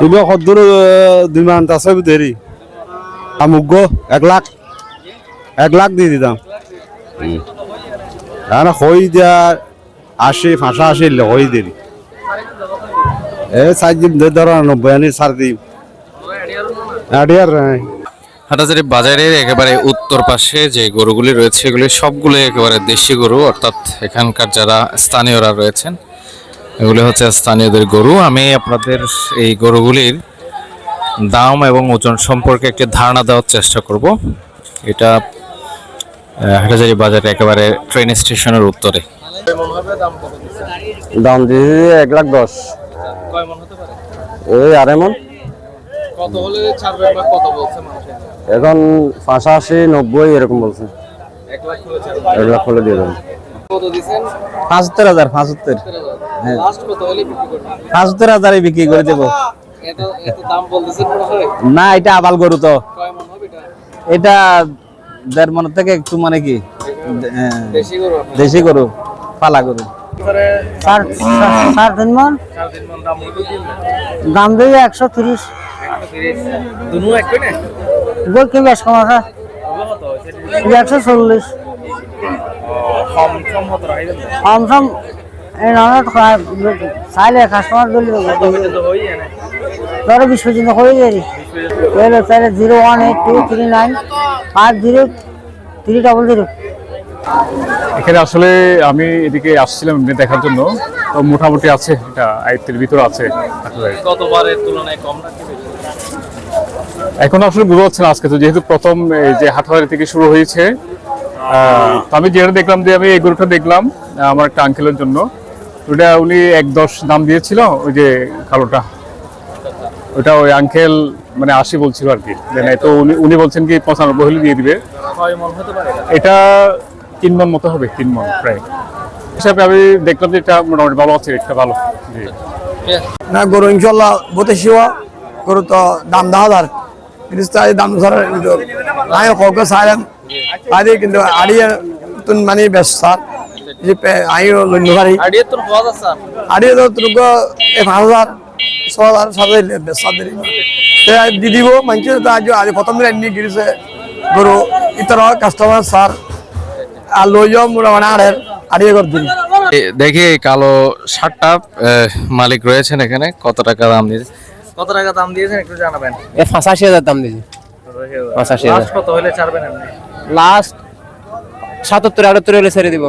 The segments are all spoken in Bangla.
তুমি কদ্দুর 2 মান আছে দেরি আমুগ্য 1 লাখ দিয়ে দিতাম না হই দিয়া 80 85 হই দেরি সাইজ ধরো 90 আনি ছাড় দিই আডিয়ার হাটাজারি বাজারের একেবারে উত্তর পাশে যে গরুগুলি রয়েছে এগুলি সবগুলো একেবারে দেশি গরু, অর্থাৎ এখানকার যারা স্থানীয়রা রয়েছেন এগুলি হচ্ছে স্থানীয়দের গরু। আমি আপনাদের এই গরুগুলির দাম এবং ওজন সম্পর্কে একটি ধারণা দেওয়ার চেষ্টা করব। এটা হাটাজারি বাজারে একেবারে ট্রেন স্টেশনের উত্তরে। দাম দিয়ে 1,10,000 ওই আড়াই মন কত হলে ছাড়বে বা কত বলছে মানুষ এখন 85-90 এরকম বলছে 1 লাখ হলে দিয়ে দেবেন। কত দিবেন? 75,000 75 হ্যাঁ লাস্ট কত হলে বিক্রি করবেন? 75,000 বিক্রি করে দেব। এত দাম বলতেছেন মনে হয় না, এটা আবাল গরু তো। কয় মন হবে এটা? এটা 1.5 মন থেকে একটু মানে কি দেশি গরু পালা গরু। 3.5 মন দাম দিয়ে 130 দুনো এক করে গোল কি বেশ কম আছে 140 কম হতো রাইবেন কম এই নট সাইলে কাস্টমার দিল ধরো 20 পর্যন্ত হয়ে যাবে এর তাহলে 01823950300। এখানে আসলে আমি এদিকে আসছিলাম দেখার জন্য, তো মোটামুটি আছে, এটা আয়ত্তের ভিতরে আছে। গতবারের তুলনায় কম নাকি এখন আসলে বোঝা যাচ্ছে না আজকে, তো যেহেতু প্রথম এই যে হাটবাড়ি থেকে শুরু হয়েছে। তো আমি যেটা দেখলাম যে আমি এই গরুটা দেখলাম আমার একটা আঙ্কেলের জন্য, ওটা উনি 1.10 দাম দিয়েছিল, ওই যে কালোটা ওটা ওই আঙ্কেল মানে 80 বলছিল আর কি। তো উনি বলছেন কি 95 হলে দিয়ে দিবে। এটা 3 মন মতো হবে, 3 মন প্রায় হিসাবে আমি দেখলাম যে এটা মোটামুটি ভালো আছে, এটা ভালো। না গরু ইনশাল্লাহ বতে শিওয়া গরু তো দাম 10,000 কিন্তু দাম নাই হোক সাইলেন আদি কিন্তু আড়িয়ে তুন মানে বেশ স্যার যে আইও লন্ডভারি আড়িয়ে তো তুলক 5,000 6,000 সাথে বেশ সাদের দি দিব মানছে তো আজ প্রথম দিন এনে গিয়েছে গরু ইতর কাস্টমার স্যার আর লইও মানে আড়িয়ে করে দিন। দেখি এই কালো শার্টটা মালিক রয়েছেন এখানে, কত টাকা দাম দিয়েছেন একটু জানাবেন। 85,000 দাম দিয়েছি। 85,000 কত হলে ছাড়বেন আপনি? লাস্ট 77-78 হলে ছেড়ে দিব।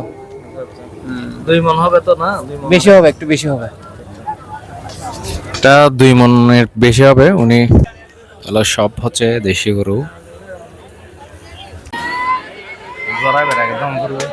2 মন হবে তো না? বেশি হবে, একটু বেশি হবে। এটা 2 মনের বেশি হবে। উনি হলো সব হচ্ছে দেশি গরু। জরাইবে একদম করবে।